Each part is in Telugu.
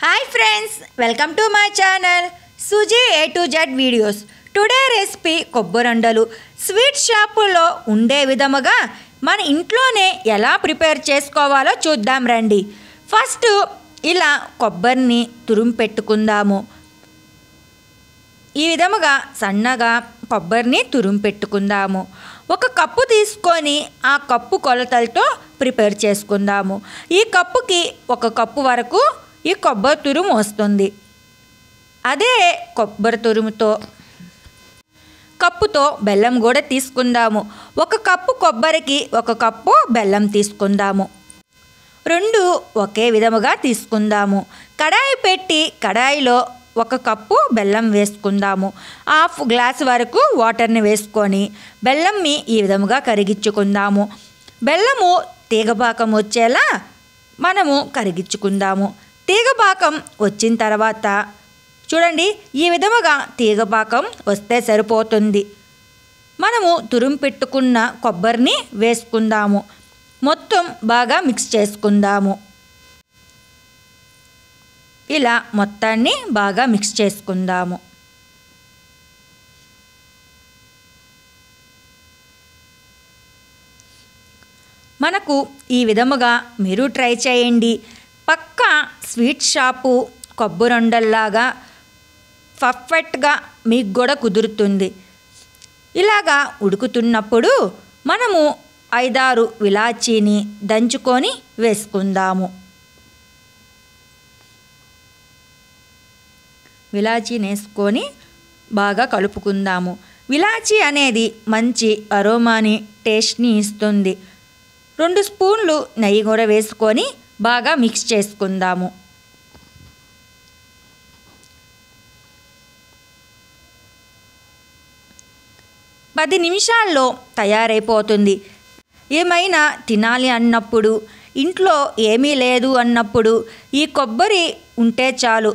Hi friends, welcome to my channel Suji A to Z videos. Today recipe కొబ్బరండలు స్వీట్ షాపులో ఉండే విధముగా మన ఇంట్లోనే ఎలా ప్రిపేర్ చేసుకోవాలో చూద్దాం రండి. ఫస్ట్ ఇలా కొబ్బరిని తురుము పెట్టుకుందాము. ఈ విధముగా సన్నగా కొబ్బరిని తురుము పెట్టుకుందాము. ఒక కప్పు తీసుకొని ఆ కప్పు కొలతలతో ప్రిపేర్ చేసుకుందాము. ఈ కప్పుకి ఒక కప్పు వరకు ఈ కొబ్బరి తురుము వస్తుంది. అదే కొబ్బరి తురుముతో కప్పుతో బెల్లం కూడా తీసుకుందాము. ఒక కప్పు కొబ్బరికి ఒక కప్పు బెల్లం తీసుకుందాము. రెండు ఒకే విధముగా తీసుకుందాము. కడాయి పెట్టి కడాయిలో ఒక కప్పు బెల్లం వేసుకుందాము. హాఫ్ గ్లాస్ వరకు వాటర్ని వేసుకొని బెల్లంని ఈ విధముగా కరిగించుకుందాము. బెల్లము తీగపాకం వచ్చేలా మనము కరిగించుకుందాము. తీగపాకం వచ్చిన తర్వాత చూడండి, ఈ విధముగా తీగపాకం వస్తే సరిపోతుంది. మనము తురుము పెట్టుకున్న కొబ్బరిని వేసుకుందాము. మొత్తం బాగా మిక్స్ చేసుకుందాము. ఇలా మొత్తాన్ని బాగా మిక్స్ చేసుకుందాము. మనకు ఈ విధముగా మీరు ట్రై చేయండి. పక్కా స్వీట్ షాపు కొబ్బరండల్లాగా పర్ఫెక్ట్గా మీకు కూడా కుదురుతుంది. ఇలాగా ఉడుకుతున్నప్పుడు మనము 5-6 ఇలాచీని దంచుకొని వేసుకుందాము. ఇలాచీని వేసుకొని బాగా కలుపుకుందాము. ఇలాచీ అనేది మంచి అరోమాని టేస్ట్ని ఇస్తుంది. 2 స్పూన్లు నెయ్యి కూడా వేసుకొని బాగా మిక్స్ చేసుకుందాము. పది నిమిషాల్లో తయారైపోతుంది. ఏమైనా తినాలి అన్నప్పుడు, ఇంట్లో ఏమీ లేదు అన్నప్పుడు ఈ కొబ్బరి ఉంటే చాలు.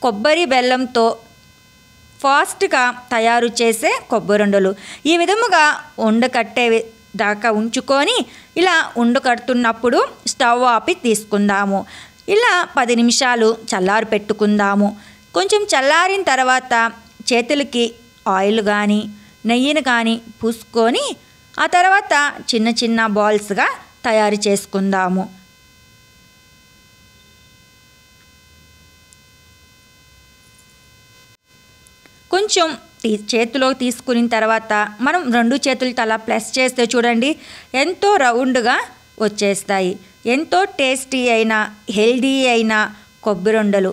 కొబ్బరి బెల్లంతో ఫాస్ట్గా తయారు చేసే కొబ్బరుండలు. ఈ విధముగా ఉండకట్టే దాకా ఉంచుకొని ఇలా ఉండకడుతున్నప్పుడు స్టవ్ ఆపి తీసుకుందాము. ఇలా 10 నిమిషాలు చల్లారి పెట్టుకుందాము. కొంచెం చల్లారిన తర్వాత చేతులకి ఆయిల్ కానీ నెయ్యిని కానీ పూసుకొని ఆ తర్వాత చిన్న చిన్న బాల్స్గా తయారు చేసుకుందాము. కొంచెం చేతిలోకి తీసుకున్న తర్వాత మనం 2 చేతులతో అలా ప్రెస్ చేస్తే చూడండి ఎంతో రౌండ్గా వచ్చేస్తాయి. ఎంతో టేస్టీ అయిన హెల్దీ అయిన కొబ్బరుండలు.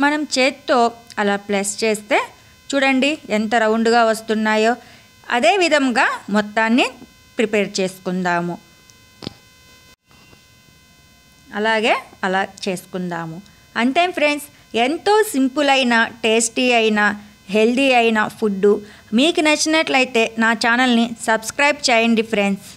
మనం చేత్తో అలా ప్రెస్ చేస్తే చూడండి ఎంత రౌండ్గా వస్తున్నాయో. అదే విధంగా మొత్తాన్ని ప్రిపేర్ చేసుకుందాము. అలా చేసుకుందాము. అంతే ఫ్రెండ్స్, ఎంతో సింపుల్ అయిన టేస్టీ అయిన హెల్దీ అయిన ఫుడ్. మీకు నచ్చినట్లయితే నా ఛానల్ని సబ్స్క్రైబ్ చేయండి ఫ్రెండ్స్.